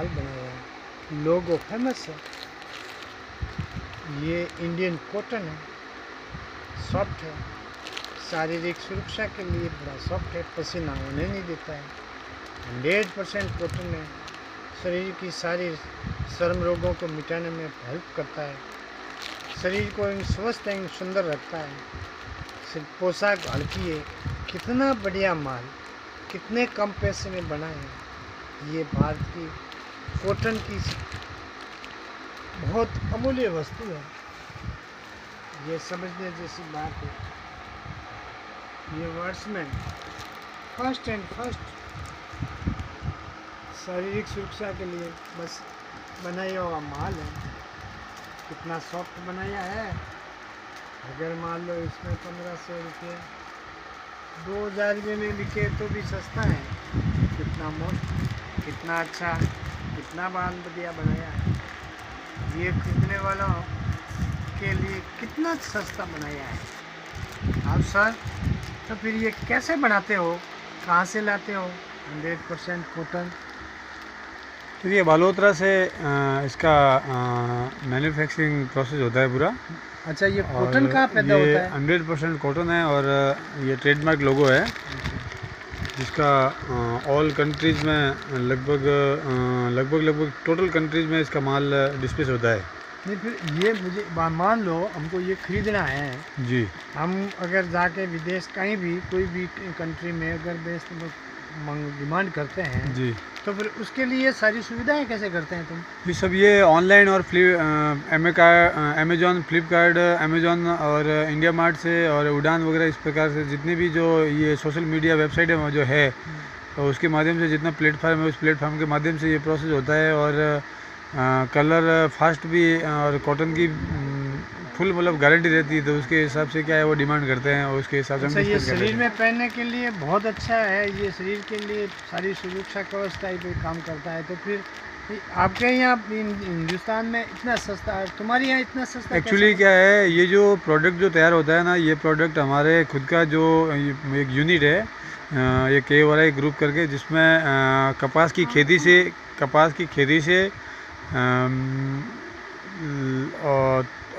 माल बनाया है। लोगो फेमस है। ये इंडियन कॉटन है, सॉफ्ट है, शारीरिक सुरक्षा के लिए बड़ा सॉफ्ट है, पसीना होने नहीं देता है, 100% कॉटन है, शरीर की सारी चर्म रोगों को मिटाने में हेल्प करता है, शरीर को स्वस्थ एवं सुंदर रखता है, सिर्फ पोशाक हल्की है। कितना बढ़िया माल, कितने कम पैसे में बना है। ये भारत की कॉटन की बहुत अमूल्य वस्तु है। ये समझने जैसी बात है। ये वर्ड्समैन फर्स्ट एंड फर्स्ट शारीरिक सुरक्षा के लिए बस बनाया हुआ माल है। कितना सॉफ्ट बनाया है। अगर मान लो इसमें 1500 रुपये 2000 रुपये में बिके तो भी सस्ता है। कितना मस्त, कितना अच्छा, कितना बढ़िया बनाया है। ये खरीदने वालों के लिए कितना सस्ता बनाया है। आप सर, तो फिर ये कैसे बनाते हो, कहाँ से लाते हो 100% कॉटन? तो ये बालोतरा से इसका मैन्युफैक्चरिंग प्रोसेस होता है पूरा। अच्छा, ये कॉटन कहाँ पैदा होता है? 100% कॉटन है और ये ट्रेडमार्क लोगो है जिसका ऑल कंट्रीज़ में लगभग टोटल कंट्रीज़ में इसका माल डिस्प्लेस होता है। नहीं, फिर ये मुझे मान लो हमको ये खरीदना है जी। हम अगर जाके विदेश कहीं भी कोई भी कंट्री में अगर बेस्ट डिमांड करते हैं जी, तो फिर उसके लिए सारी सुविधाएं कैसे करते हैं तुम? ये सब ये ऑनलाइन और अमेजॉन, फ्लिपकार्ट, अमेजॉन और इंडिया मार्ट से और उड़ान वगैरह इस प्रकार से जितने भी जो ये सोशल मीडिया वेबसाइट है जो है तो उसके माध्यम से जितना प्लेटफार्म है उस प्लेटफार्म के माध्यम से ये प्रोसेस होता है। और कलर फास्ट भी और कॉटन की फुल मतलब गारंटी रहती है, तो उसके हिसाब से क्या है वो डिमांड करते हैं और उसके हिसाब से अच्छा, ये शरीर में पहनने के लिए बहुत अच्छा है। ये शरीर के लिए सारी सुरक्षा कवच टाइप काम करता है। तो फिर आपके यहाँ हिंदुस्तान में इतना सस्ता है, तुम्हारे यहाँ इतना सस्ता? एक्चुअली क्या है, ये जो प्रोडक्ट जो तैयार होता है ना, ये प्रोडक्ट हमारे खुद का जो एक यूनिट है, ये KORI ग्रुप करके, जिसमें कपास की खेती से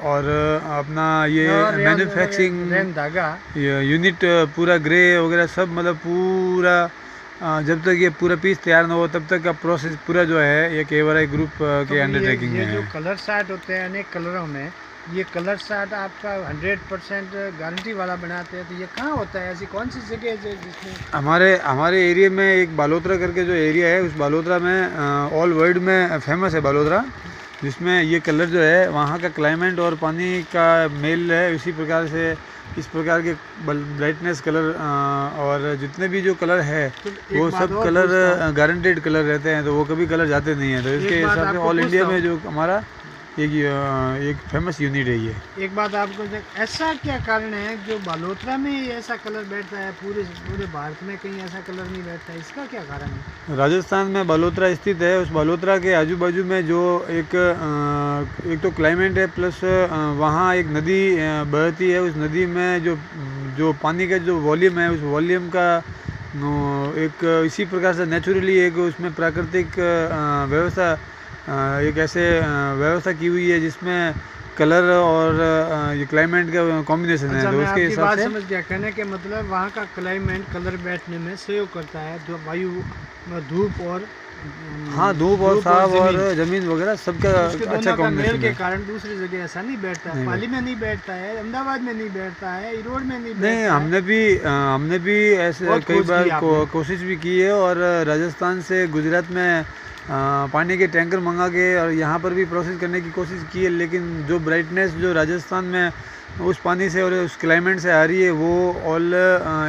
और अपना ये मैन्युफैक्चरिंग धागा यूनिट पूरा ग्रे वगैरह सब मतलब पूरा जब तक ये पूरा पीस तैयार ना हो तब तक का प्रोसेस पूरा जो है ये KORI ग्रुप के अंडरटेकिंग में है। जो कलर शार्ट होते हैं अनेक कलरों में, ये कलर शार्ट आपका 100% गारंटी वाला बनाते हैं। तो ये कहाँ होता है, ऐसी कौन सी जगह है जिसमें? हमारे एरिया में एक बालोतरा करके जो एरिया है, उस बालोतरा में ऑल वर्ल्ड में फेमस है बालोतरा, जिसमें ये कलर जो है वहाँ का क्लाइमेट और पानी का मेल है। इसी प्रकार से इस प्रकार के ब्राइटनेस कलर और जितने भी जो कलर है तो वो सब कलर गारंटेड कलर रहते हैं, तो वो कभी कलर जाते नहीं हैं। तो इसके हिसाब से ऑल इंडिया में जो हमारा एक फेमस यूनिट है ये। एक बात आपको, ऐसा क्या कारण है जो बालोतरा में ऐसा कलर बैठता है, पूरे भारत में कहीं ऐसा कलर नहीं बैठता है, इसका क्या कारण है? राजस्थान में बालोतरा स्थित है। उस बालोतरा के आजू बाजू में जो एक तो क्लाइमेट है, प्लस वहाँ एक नदी बहती है। उस नदी में जो पानी का जो वॉल्यूम है, उस वॉल्यूम का एक इसी प्रकार से नेचुरली एक उसमें प्राकृतिक व्यवस्था एक ऐसे व्यवस्था की हुई है जिसमें कलर और ये क्लाइमेट का कॉम्बिनेशन है। तो उसके हिसाब से समझ गया। कहने के मतलब वहाँ का क्लाइमेट कलर बैठने में सहयोग करता है, जो वायु, धूप और धूप और साफ और जमीन वगैरह सबका अच्छा कॉम्बिनेशन के कारण दूसरी जगह ऐसा नहीं बैठता है। पाली में नहीं बैठता है, अहमदाबाद में नहीं बैठता है, इरोड में नहीं बैठता है। हमने भी ऐसे कई बार कोशिश भी की है और राजस्थान से गुजरात में पानी के टैंकर मंगा के और यहाँ पर भी प्रोसेस करने की कोशिश की है, लेकिन जो ब्राइटनेस जो राजस्थान में उस पानी से और उस क्लाइमेट से आ रही है वो ऑल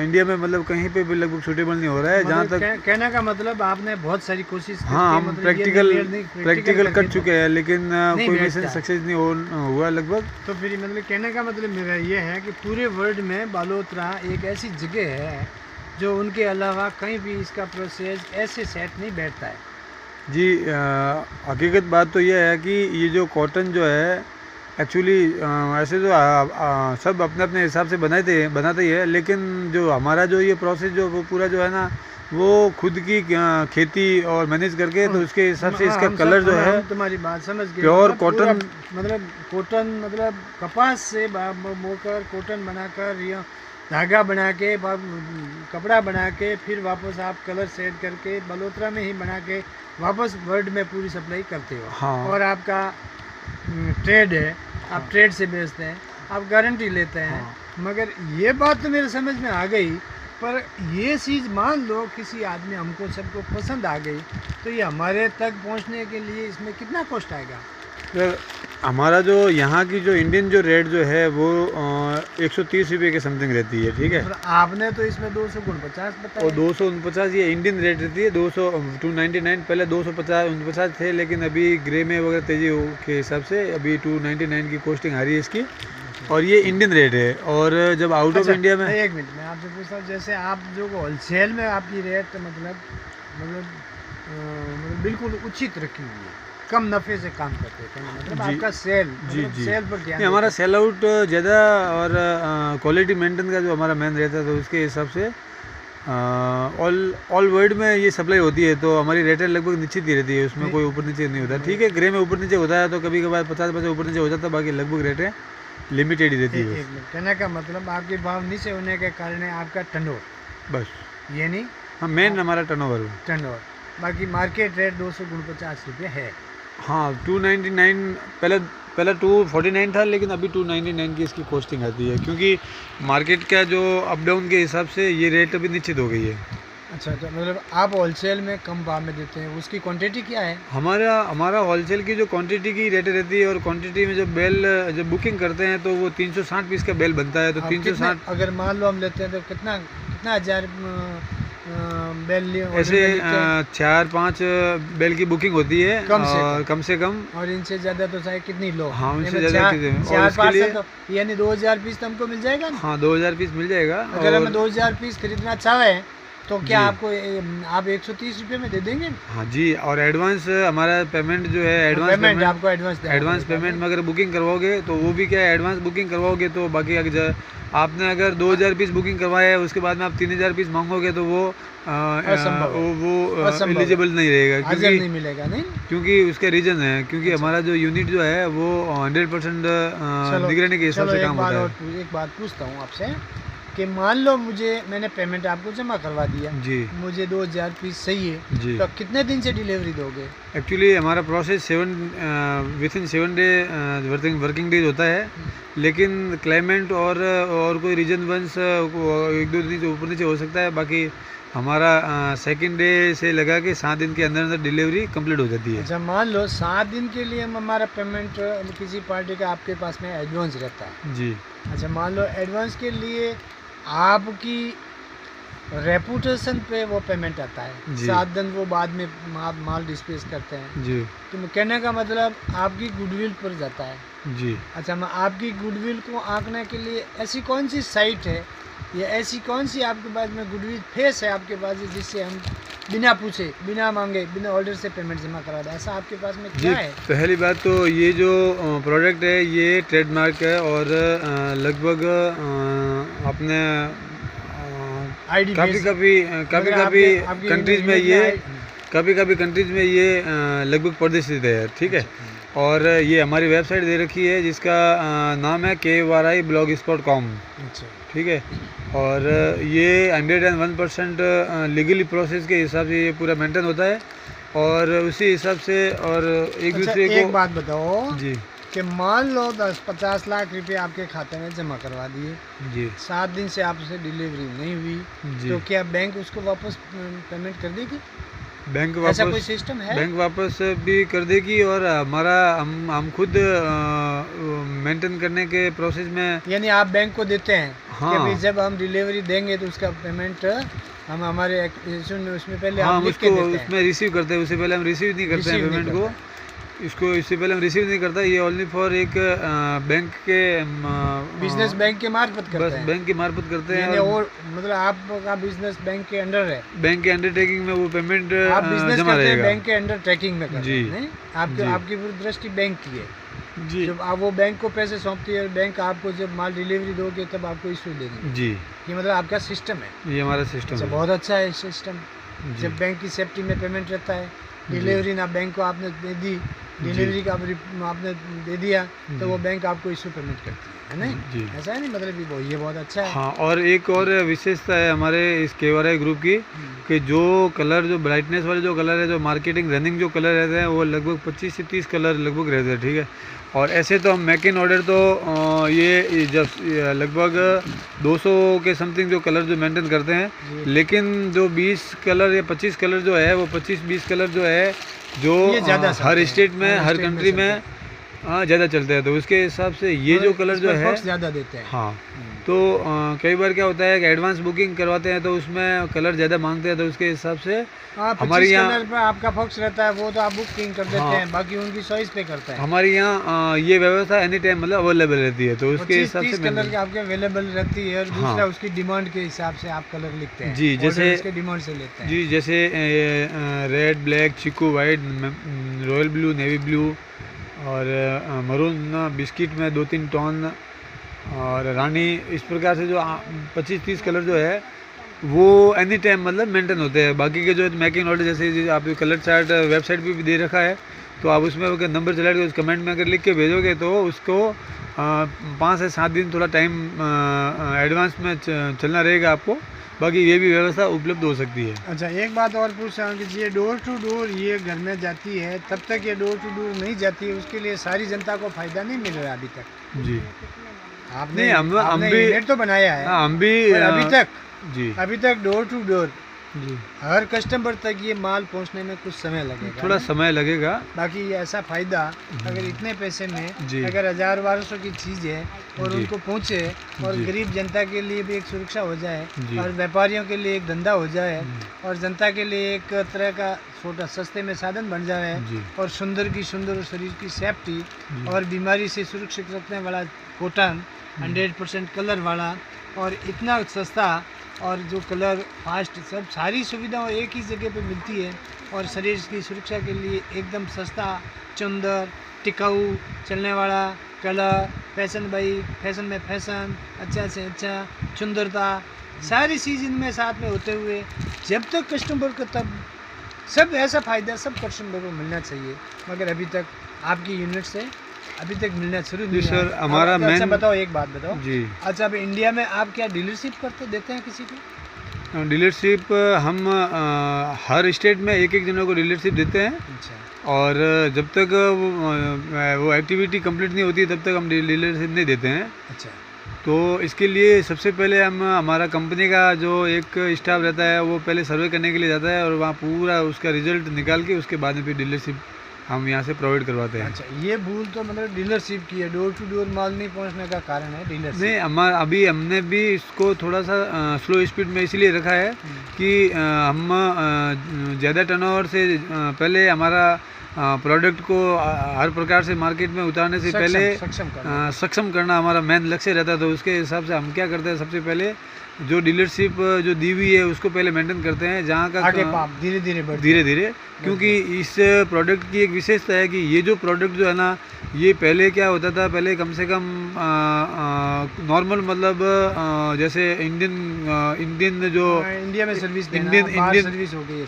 इंडिया में मतलब कहीं पे भी लगभग सूटेबल नहीं हो रहा है। जहाँ तक कहने का मतलब आपने बहुत सारी कोशिश की, हम प्रैक्टिकल कर चुके हैं, लेकिन कोई मिशन सक्सेस नहीं हुआ लगभग। तो फिर मतलब कहने का मतलब मेरा ये है कि पूरे वर्ल्ड में बालोतरा एक ऐसी जगह है जो उनके अलावा कहीं भी इसका प्रोसेस ऐसे सेट नहीं बैठता है। जी, हकीकत बात तो यह है कि ये जो कॉटन जो है एक्चुअली ऐसे तो सब अपने अपने हिसाब से बनाते ही है, लेकिन जो हमारा जो ये प्रोसेस जो वो पूरा जो है ना वो खुद की खेती और मैनेज करके, तो उसके हिसाब से हाँ, इसका हम कलर जो है हम तुम्हारी बात समझ गए। प्योर मतलब पूरा, कॉटन, मतलब कॉटन, मतलब कपास से बोकर कॉटन बनाकर या धागा बना के कपड़ा बना के फिर वापस आप कलर सेट करके बलोत्रा में ही बना के वापस वर्ल्ड में पूरी सप्लाई करते हो। हाँ। और आपका ट्रेड है, आप ट्रेड से बेचते हैं, आप गारंटी लेते हैं। हाँ। मगर ये बात तो मेरे समझ में आ गई, पर ये चीज़ मान लो किसी आदमी हमको सबको पसंद आ गई, तो ये हमारे तक पहुंचने के लिए इसमें कितना कॉस्ट आएगा? सर हमारा जो यहाँ की जो इंडियन जो रेट जो है वो 130 रुपये के समथिंग रहती है, ठीक है। और आपने तो इसमें 249 बताया। और 249 ये इंडियन रेट रहती है। 299 पहले 249 थे, लेकिन अभी ग्रे में वगैरह तेजी के हिसाब से अभी 299 की कॉस्टिंग आ रही है इसकी, और ये इंडियन रेट है। और जब आउट ऑफ इंडिया में, एक मिनट मैं आपसे पूछता हूँ, जैसे आप जो होलसेल में आपकी रेट मतलब बिल्कुल उचित रखी हुई है, कम नफ़े से काम करते हैं, मतलब जी, आपका सेल, जी मतलब जी सेल पर ध्यान नहीं, हमारा देते सेल आउट ज़्यादा और क्वालिटी मेंटेन का जो हमारा मेन रहता है, तो उसके हिसाब से ऑल वर्ल्ड में ये सप्लाई होती है, तो हमारी रेटें लगभग निश्चित ही रहती है, उसमें कोई ऊपर नीचे नहीं होता। ठीक है, ग्रे में ऊपर नीचे होता है, तो कभी कभार 50% ऊपर नीचे हो जाता है, बाकी लगभग रेटें लिमिटेड ही रहती है। एक मिनट, कहने का मतलब आपके भाव नीचे होने के कारण आपका टर्नओवर, बस ये नहीं, हाँ, मेन हमारा टर्नओवर। टर्नओवर, बाकी मार्केट रेट 249 रुपये है। हाँ, 299 पहले 249 था, लेकिन अभी 299 की इसकी कॉस्टिंग आती है, क्योंकि मार्केट का जो अप डाउन के हिसाब से ये रेट अभी निश्चित हो गई है। अच्छा, तो मतलब आप होलसेल में कम भाव में देते हैं, उसकी क्वांटिटी क्या है? हमारा होलसेल की जो क्वांटिटी की रेट रहती है, और क्वांटिटी में जब बुकिंग करते हैं तो वो 360 पीस का बेल बनता है, तो 360 अगर मान लो हम लेते हैं तो कितना हजार बेल ऐसे 4-5 बेल की बुकिंग होती है, कम से कम, और इनसे ज़्यादा तो चाहे कितनी लो। हाँ, उनसे ज़्यादा चार पार्सल तो यानी 2000 पीस तो हमको मिल जाएगा ना? हाँ, 2000 पीस मिल जाएगा। अगर हमें 2000 पीस खरीदना चाहे तो क्या आपको आप 130 रुपये में दे देंगे? हाँ जी, और एडवांस हमारा पेमेंट जो है, एडवांस आपको एडवांस पेमेंट में अगर बुकिंग करवाओगे तो वो भी क्या है, एडवांस बुकिंग करवाओगे तो बाकी आपने अगर 2000 पीस बुकिंग करवाया है, उसके बाद में आप 3000 पीस मांगोगे तो वो एलिजिबल नहीं रहेगा, क्योंकि नहीं मिलेगा, नहीं, क्योंकि उसका रीजन है, क्योंकि हमारा जो यूनिट जो है वो 100% निगरानी के हिसाब से काम होता है। एक बात पूछता हूँ आपसे कि मान लो मैंने पेमेंट आपको जमा करवा दिया जी, मुझे 2000 पीस सही है जी, तो कितने दिन से डिलीवरी दोगे? एक्चुअली हमारा process within 7 day working days होता है, लेकिन क्लाइमेट और कोई रीजन वंस 1-2 दिन से ऊपर नीचे हो सकता है। बाकी हमारा सेकंड डे से लगा के 7 दिन के अंदर अंदर डिलीवरी कंप्लीट हो जाती है। अच्छा, मान लो 7 दिन के लिए हमारा पेमेंट किसी पार्टी का आपके पास में एडवांस रहता है जी। अच्छा, मान लो एडवांस के लिए आपकी रेपुटेशन पे वो पेमेंट आता है, 7 दिन वो बाद में माल डिस्पेस करते हैं जी। तो कहने का मतलब आपकी गुडविल पर जाता है जी। अच्छा, आपकी गुडविल को आंकने के लिए ऐसी कौन सी साइट है या ऐसी कौन सी आपके पास में गुडविल फेस है आपके पास जिससे हम बिना पूछे, बिना मांगे, बिना ऑर्डर से पेमेंट जमा करा दें? ऐसा आपके पास में क्या है? पहली बात तो ये जो प्रोडक्ट है ये ट्रेडमार्क है, और लगभग अपने कभी कंट्रीज में ये कंट्रीज में ये लगभग प्रदर्शित है, ठीक है। और ये हमारी वेबसाइट दे रखी है जिसका नाम है KYBlogspot.com, ठीक है। और ये 101% लीगली प्रोसेस के हिसाब से ये पूरा मेंटेन होता है, और उसी हिसाब से और एक दूसरे को। एक बात बताओ जी कि मान लो 10-50 लाख रुपए आपके खाते में जमा करवा दिए जी, 7 दिन से आपसे डिलीवरी नहीं हुई तो क्या बैंक उसको वापस पेमेंट कर देगी? बैंक ऐसा कोई सिस्टम है? बैंक वापस भी कर देगी, और हमारा हम खुद मेंटेन करने के प्रोसेस में, यानी आप बैंक को देते हैं हाँ, कि भाई जब हम डिलीवरी देंगे तो उसका पेमेंट हम हमारे उसमें पहले हाँ, आप लिख के देते हैं, उसमें रिसीव करते हैं, उससे पहले हम रिसीव नहीं करते हैं पेमेंट को, इससे पहले हम रिसीव नहीं करता। ये ओनली फॉर एक बैंक के बिजनेस बैंक के मार्फत करते हैं, बैंक के मार्फत करते हैं, और मतलब आपका बिजनेस बैंक के अंडर है, बैंक के अंडरटेकिंग में वो पेमेंट आप बिजनेस जमा करते हैं रहेगा, बैंक के अंडर ट्रैकिंग में करते जी, हैं, आपकी पूरी दृष्टि बैंक की है। जी जब आप वो बैंक को पैसे सौंपती है, बैंक आपको जब माल डिलीवरी दोगे तब आपको इशू देगी। जी, ये मतलब आपका सिस्टम है। ये हमारा सिस्टम अच्छा, है। बहुत अच्छा है सिस्टम। जी, जब बैंक की सेफ्टी में पेमेंट रहता है, डिलीवरी ना बैंक को आपने दे दी, डिलीवरी का आपने दे दिया तो वो बैंक आपको इशू पेमेंट करती है नहीं? जी। ऐसा है नहीं, मतलब ये बहुत अच्छा है। हाँ, और एक और विशेषता है हमारे इस केवराई ग्रुप की कि जो कलर, जो ब्राइटनेस वाले जो कलर है, जो मार्केटिंग रनिंग जो कलर रहते हैं वो लगभग 25 से 30 कलर लगभग रहते हैं, ठीक है। और ऐसे तो हम मेक इन ऑर्डर तो ये जब लगभग 200 के समथिंग जो कलर जो मेंटेन करते हैं, लेकिन जो 20 कलर या 25 कलर जो है वो 25-20 कलर जो है जो ये ज़्यादा हर स्टेट में, हर हर स्टेट में कंट्री चलते में ज़्यादा चलते हैं। तो उसके हिसाब से ये जो कलर जो है ज़्यादा देते हैं। हाँ, तो कई बार क्या होता है कि एडवांस बुकिंग करवाते हैं तो उसमें कलर ज़्यादा मांगते हैं, तो उसके हिसाब से हमारे यहाँ कलर पे आपका फोकस रहता है, वो तो आप बुकिंग कर देते हाँ, हैं, बाकी उनकी चॉइस पे करता है। हमारे यहाँ ये व्यवस्था एनी टाइम मतलब अवेलेबल रहती है, तो उसके हिसाब 25-30 से कलर के आपके अवेलेबल रहती है और दूसरा हाँ। उसकी डिमांड के हिसाब से आप कलर लिखते हैं। जी, जैसे उसके डिमांड से लेते हैं। जी, जैसे रेड, ब्लैक, चीकू, white, royal blue, navy blue और मरून, बिस्किट में 2-3 टोन और रानी, इस प्रकार से जो 25-30 कलर जो है वो एनी टाइम मतलब मेंटेन होते हैं। बाकी के जो मेकिंग ऑर्डर जैसे आप कलर चार्ट वेबसाइट पे भी दे रखा है, तो आप उसमें अगर नंबर चला के उस कमेंट में अगर लिख के भेजोगे तो उसको 5 से 7 दिन थोड़ा टाइम एडवांस में चलना रहेगा आपको, बाकी ये भी व्यवस्था उपलब्ध हो सकती है। अच्छा, एक बात और पूछ रहा हूँ कि ये डोर टू डोर ये घर में जाती है, तब तक ये डोर टू डोर नहीं जाती है, उसके लिए सारी जनता को फायदा नहीं मिल रहा अभी तक। जी, आपने नहीं, हम भी यूनिट तो बनाया है, हम भी पर जी अभी तक डोर टू डोर जी हर कस्टमर तक ये माल पहुंचने में कुछ समय लगेगा, थोड़ा समय लगेगा। बाकी ये ऐसा फायदा अगर इतने पैसे में जी। अगर 1000-1200 की चीज़ है और जी। उनको पहुंचे और जी। गरीब जनता के लिए भी एक सुरक्षा हो जाए जी। और व्यापारियों के लिए एक धंधा हो जाए और जनता के लिए एक तरह का छोटा सस्ते में साधन बन जाए जी। और सुंदर की सुंदर और शरीर की सेफ्टी और बीमारी से सुरक्षित रखने वाला कॉटन 100% कलर वाला और इतना सस्ता और जो कलर फास्ट सब सारी सुविधाएं एक ही जगह पे मिलती है और शरीर की सुरक्षा के लिए एकदम सस्ता, सुंदर, टिकाऊ, चलने वाला कलर, फैशन बाई फैशन में फैशन, अच्छा से अच्छा, सुंदरता, सारी चीज़ इनमें साथ में होते हुए जब तक कस्टमर को तब सब ऐसा फ़ायदा सब कस्टमर को मिलना चाहिए, मगर अभी तक आपकी यूनिट से अभी तक मिलना शुरू नहीं सर, हुआ। हमारा अच्छा मेन बताओ, एक बात बताओ जी, अच्छा, अब इंडिया में आप क्या डीलरशिप करते देते हैं किसी को? डीलरशिप हम हर स्टेट में एक एक जनों को डीलरशिप देते हैं अच्छा, और जब तक वो एक्टिविटी कंप्लीट नहीं होती तब तक हम डीलरशिप नहीं देते हैं। अच्छा, तो इसके लिए सबसे पहले हम हमारा कंपनी का जो एक स्टाफ रहता है वो पहले सर्वे करने के लिए जाता है और वहाँ पूरा उसका रिजल्ट निकाल के उसके बाद में फिर डीलरशिप हम यहाँ से प्रोवाइड करवाते हैं। अच्छा, ये भूल तो मतलब डीलरशिप की है, डोर टू डोर माल नहीं पहुंचने का कारण है डीलरशिप। नहीं, हमारा अभी हमने भी इसको थोड़ा सा स्लो स्पीड में इसीलिए रखा है कि हम ज़्यादा टर्नओवर से पहले हमारा प्रोडक्ट को हर प्रकार से मार्केट में उतारने से पहले सक्षम करना हमारा मेन लक्ष्य रहता है। तो उसके हिसाब से हम क्या करते हैं, सबसे पहले जो डीलरशिप जो दी हुई है उसको पहले मेंटेन करते हैं, जहाँ का आगे धीरे धीरे क्योंकि इस प्रोडक्ट की एक विशेषता है कि ये जो प्रोडक्ट जो है ना, ये पहले क्या होता था, पहले कम से कम नॉर्मल मतलब जैसे इंडियन जो इंडिया में सर्विस सर्विस हो गई है,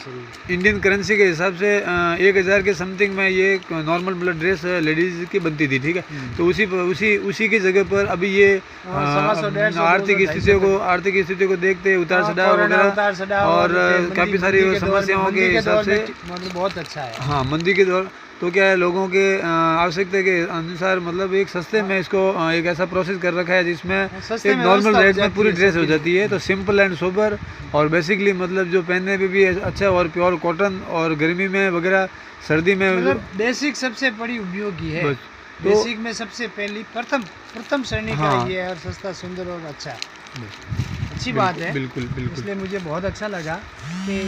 इंडियन करेंसी के हिसाब से 1000 के समथिंग में ये नॉर्मल मतलब ड्रेस लेडीज की बनती थी, ठीक है। तो उसी की जगह पर अभी ये आर्थिक स्थिति को देखते उतार चढ़ाव वगैरह और काफ़ी सारी समस्याओं के हिसाब से बहुत अच्छा है। हाँ, मंदी के दौर तो क्या है, लोगों के आवश्यकता के अनुसार मतलब एक सस्ते में इसको एक ऐसा प्रोसेस कर रखा है जिसमें एक नॉर्मल रेट में पूरी ड्रेस हो जाती है। तो सिंपल एंड सोबर और बेसिकली मतलब जो पहनने में भी अच्छा और प्योर कॉटन और गर्मी में वगैरह सर्दी में मतलब बेसिक सबसे बड़ी उपयोगी है। तो बेसिक में सबसे पहली प्रथम श्रेणी का ये है और सस्ता, सुंदर और अच्छा, अच्छी बात है। बिल्कुल बिल्कुल, इसलिए मुझे बहुत अच्छा लगा कि